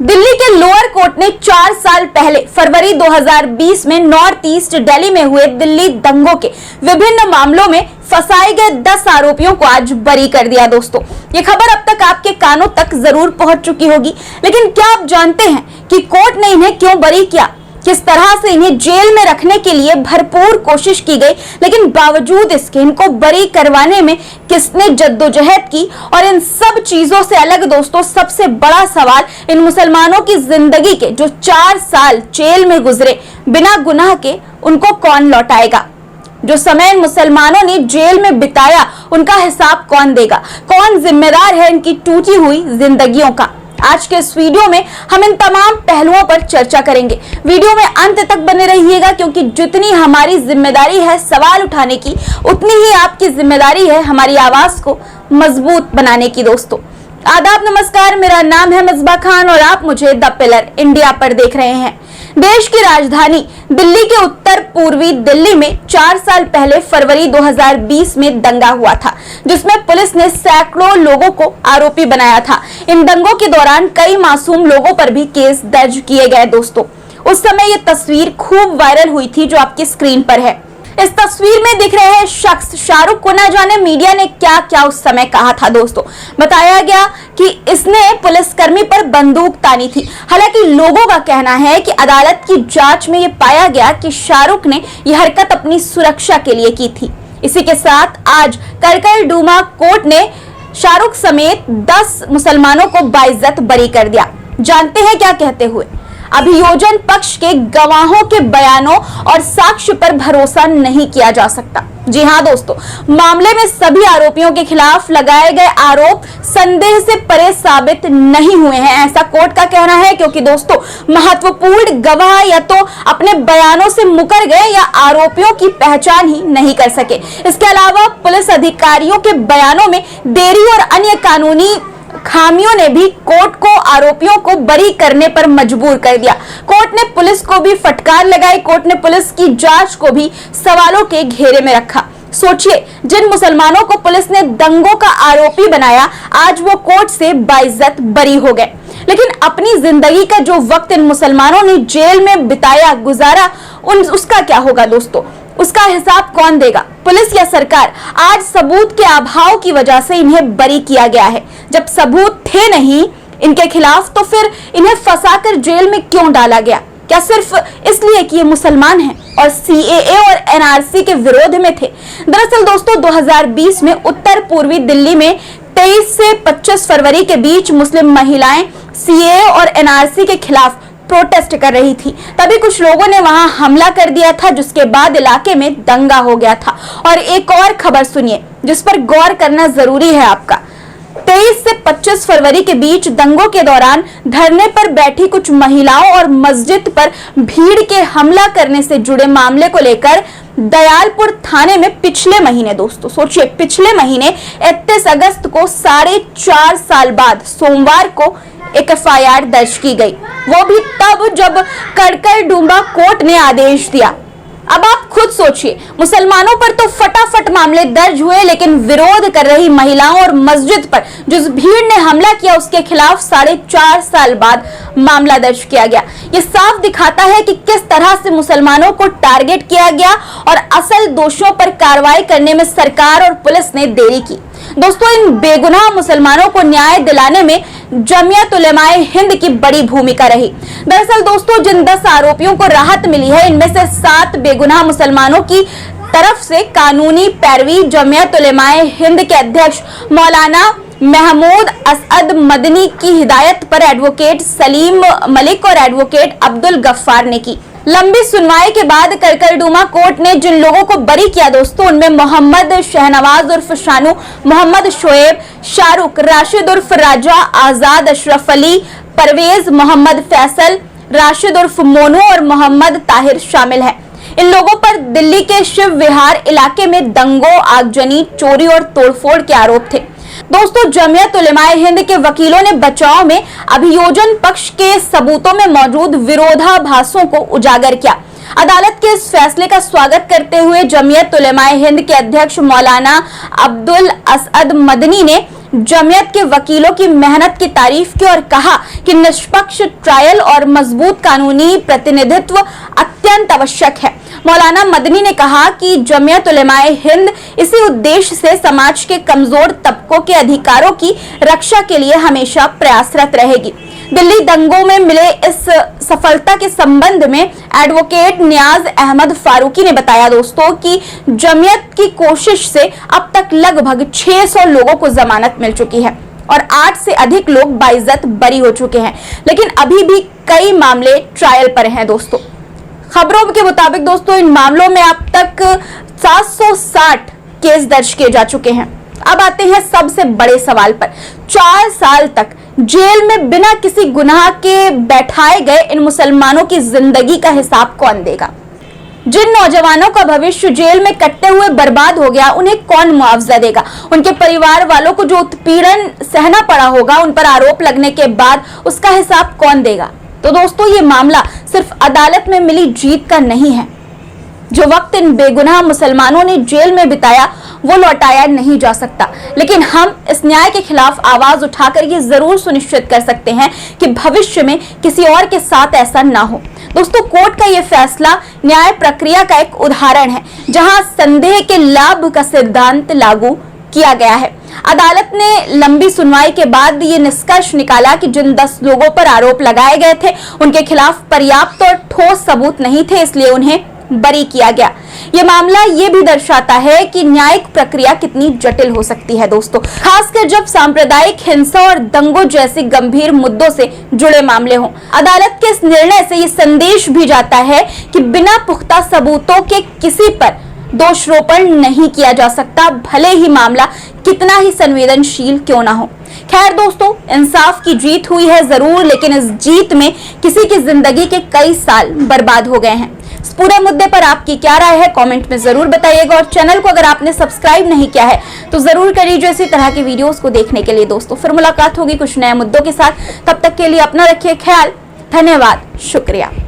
दिल्ली के lower court ने 4 साल पहले फरवरी 2020 में नॉर्थ ईस्ट दिल्ली में हुए दिल्ली दंगों के विभिन्न मामलों में फंसाए गए 10 आरोपियों को आज बरी कर दिया। दोस्तों, ये खबर अब तक आपके कानों तक जरूर पहुंच चुकी होगी, लेकिन क्या आप जानते हैं कि कोर्ट ने इन्हें क्यों बरी किया? किस तरह से इन्हें जेल में रखने के लिए भरपूर कोशिश की गई, लेकिन बावजूद इसके इनको बरी करवाने में किसने जद्दोजहद की? और इन सब चीजों से अलग दोस्तों, सबसे बड़ा सवाल इन मुसलमानों की जिंदगी के जो 4 साल जेल में गुजरे बिना गुनाह के, उनको कौन लौटाएगा? जो समय इन मुसलमानों ने जेल में बिताया, उनका हिसाब कौन देगा? कौन जिम्मेदार है इनकी टूटी हुई जिंदगियों का? आज के इस वीडियो में हम इन तमाम पहलुओं पर चर्चा करेंगे। वीडियो में अंत तक बने रहिएगा, क्योंकि जितनी हमारी जिम्मेदारी है सवाल उठाने की, उतनी ही आपकी जिम्मेदारी है हमारी आवाज को मजबूत बनाने की। दोस्तों, आदाब, नमस्कार, मेरा नाम है मिसबा खान और आप मुझे द पिलर इंडिया पर देख रहे हैं। देश की राजधानी दिल्ली के उत्तर पूर्वी दिल्ली में 4 साल पहले फरवरी 2020 में दंगा हुआ था, जिसमें पुलिस ने सैकड़ों लोगों को आरोपी बनाया था। इन दंगों के दौरान कई मासूम लोगों पर भी केस दर्ज किए गए। दोस्तों, उस समय ये तस्वीर खूब वायरल हुई थी जो आपकी स्क्रीन पर है। इस तस्वीर में दिख रहे शख्स शाहरुख को ना जाने मीडिया ने क्या क्या उस समय कहा था। दोस्तों, बताया गया कि इसने पुलिसकर्मी पर बंदूक तानी थी। हालांकि लोगों का कहना है कि अदालत की जांच में यह पाया गया कि शाहरुख ने यह हरकत अपनी सुरक्षा के लिए की थी। इसी के साथ आज करकरडूमा कोर्ट ने शाहरुख समेत 10 मुसलमानों को बाइज्जत बरी कर दिया। जानते हैं क्या कहते हुए? अभियोजन पक्ष के गवाहों के बयानों और साक्ष्य पर भरोसा नहीं किया जा सकता। जी हां दोस्तों, मामले में सभी आरोपियों के खिलाफ लगाए गए आरोप संदेह से परे साबित नहीं हुए हैं, ऐसा कोर्ट का कहना है। क्योंकि दोस्तों, महत्वपूर्ण गवाह या तो अपने बयानों से मुकर गए या आरोपियों की पहचान ही नहीं कर सके। इसके अलावा पुलिस अधिकारियों के बयानों में देरी और अन्य कानूनी खामियों ने भी कोर्ट को आरोपियों को बरी करने पर मजबूर कर दिया। कोर्ट ने पुलिस को भी फटकार लगाई। कोर्ट ने पुलिस की जांच को भी सवालों के घेरे में रखा। सोचिए, जिन मुसलमानों को पुलिस ने दंगों का आरोपी बनाया, आज वो कोर्ट से बाइज्जत बरी हो गए। लेकिन अपनी जिंदगी का जो वक्त इन मुसलमानों ने जेल में बिताया, गुजारा, उसका क्या होगा दोस्तों? उसका हिसाब कौन देगा? पुलिस या सरकार? आज सबूत के अभाव की वजह से इन्हें बरी किया गया है। जब सबूत थे नहीं इनके खिलाफ, तो फिर इन्हें फंसाकर जेल में क्यों डाला गया? क्या सिर्फ इसलिए कि ये मुसलमान हैं और सीएए और एनआरसी के विरोध में थे? दरअसल दोस्तों, 2020 में उत्तर पूर्वी दिल्ली में 23 से 25 फरवरी के बीच मुस्लिम महिलाएं सीएए और एनआरसी के खिलाफ प्रोटेस्ट कर रही थी। तभी कुछ लोगों ने वहां हमला कर दिया था, जिसके बाद इलाके में दंगा हो गया था। और एक और खबर सुनिए जिस पर गौर करना जरूरी है आपका। 23 से 25 फरवरी के बीच दंगों के दौरान धरने पर बैठी कुछ महिलाओं और मस्जिद पर भीड़ के हमला करने से जुड़े मामले को लेकर दयालपुर थाने में पिछले महीने, दोस्तों सोचिए, पिछले महीने 31 अगस्त को 4.5 साल बाद सोमवार को एक एफआईआर दर्ज की गई। वो भी तब जब करकरडूमा कोर्ट ने आदेश दिया। अब आप खुद सोचिए, मुसलमानों पर तो फटाफट मामले दर्ज हुए, लेकिन विरोध कर रही महिलाओं और मस्जिद पर जिस भीड़ ने हमला किया, उसके खिलाफ 4.5 साल बाद मामला दर्ज किया गया। ये साफ दिखाता है कि किस तरह से मुसलमानों को टारगेट किया गया और असल दोषियों पर कार्रवाई करने में सरकार और पुलिस ने देरी की। दोस्तों, इन बेगुनाह मुसलमानों को न्याय दिलाने में जमियत उलेमाए हिंद की बड़ी भूमिका रही। दरअसल दोस्तों, जिन 10 आरोपियों को राहत मिली है, इनमें से 7 बेगुनाह मुसलमानों की तरफ से कानूनी पैरवी जमियत उलेमाए हिंद के अध्यक्ष मौलाना महमूद असद मदनी की हिदायत पर एडवोकेट सलीम मलिक और एडवोकेट अब्दुल गफ्फार ने की। लंबी सुनवाई के बाद करकरडूमा कोर्ट ने जिन लोगों को बरी किया दोस्तों, उनमें मोहम्मद शहनवाज उर्फ शानू, मोहम्मद शोएब, शाहरुख, राशिद उर्फ राजा, आजाद, अशरफ अली, परवेज, मोहम्मद फैसल, राशिद उर्फ मोनू और मोहम्मद ताहिर शामिल हैं। इन लोगों पर दिल्ली के शिव विहार इलाके में दंगों, आगजनी, चोरी और तोड़फोड़ के आरोप थे। दोस्तों, जमियत उलेमाए हिंद के वकीलों ने बचाव में अभियोजन पक्ष के सबूतों में मौजूद विरोधाभासों को उजागर किया। अदालत के इस फैसले का स्वागत करते हुए जमियत उलेमाए हिंद के अध्यक्ष मौलाना अब्दुल असद मदनी ने जमीयत के वकीलों की मेहनत की तारीफ की और कहा कि निष्पक्ष ट्रायल और मजबूत कानूनी प्रतिनिधित्व अत्यंत आवश्यक है। मौलाना मदनी ने कहा कि जमीयत उलेमाए हिंद इसी उद्देश्य से समाज के कमजोर तबकों के अधिकारों की रक्षा के लिए हमेशा प्रयासरत रहेगी। दिल्ली दंगों में मिले इस सफलता के संबंध में एडवोकेट नियाज अहमद फारूकी ने बताया दोस्तों कि जमीयत की कोशिश से अब तक लगभग 600 लोगों को जमानत मिल चुकी है और 8 से अधिक लोग बाइज्जत बरी हो चुके हैं, लेकिन अभी भी कई मामले ट्रायल पर हैं दोस्तों। खबरों के मुताबिक दोस्तों इन मामलों में अब तक 760 केस दर्ज किए जा चुके हैं। अब आते हैं सबसे बड़े सवाल पर। 4 साल तक जेल में बिना किसी गुनाह के बैठाए गए इन मुसलमानों की जिंदगी का हिसाब कौन देगा? जिन नौजवानों का भविष्य जेल में कटते हुए बर्बाद हो गया, उन्हें कौन मुआवजा देगा? उनके परिवार वालों को जो उत्पीड़न सहना पड़ा होगा, उन पर आरोप लगने के बाद उसका हिसाब कौन देगा? तो दोस्तों ये मामला सिर्फ अदालत में मिली जीत का नहीं है। जो वक्त इन बेगुनाह मुसलमानों ने जेल में बिताया वो लौटाया नहीं जा सकता, लेकिन हम इस न्याय के खिलाफ आवाज उठाकर ये जरूर सुनिश्चित कर सकते हैं कि भविष्य में किसी और के साथ ऐसा ना हो। दोस्तों कोर्ट का ये फैसला न्याय प्रक्रिया का एक उदाहरण है जहां संदेह के लाभ का सिद्धांत लागू किया गया है। अदालत ने लंबी सुनवाई के बाद ये निष्कर्ष निकाला कि जिन 10 लोगों पर आरोप लगाए गए थे उनके खिलाफ पर्याप्त और ठोस सबूत नहीं थे, इसलिए उन्हें बरी किया गया। ये मामला ये भी दर्शाता है कि न्यायिक प्रक्रिया कितनी जटिल हो सकती है दोस्तों, खासकर जब सांप्रदायिक हिंसा और दंगों जैसे गंभीर मुद्दों से जुड़े मामले हों। अदालत के इस निर्णय से ये संदेश भी जाता है कि बिना पुख्ता सबूतों के किसी पर दोषारोपण नहीं किया जा सकता, भले ही मामला कितना ही संवेदनशील क्यों ना हो। खैर दोस्तों इंसाफ की जीत हुई है जरूर, लेकिन इस जीत में किसी की जिंदगी के कई साल बर्बाद हो गए हैं। इस पूरे मुद्दे पर आपकी क्या राय है कमेंट में जरूर बताइएगा और चैनल को अगर आपने सब्सक्राइब नहीं किया है तो जरूर करिए इसी तरह की वीडियोस को देखने के लिए। दोस्तों फिर मुलाकात होगी कुछ नए मुद्दों के साथ, तब तक के लिए अपना रखिए ख्याल। धन्यवाद, शुक्रिया।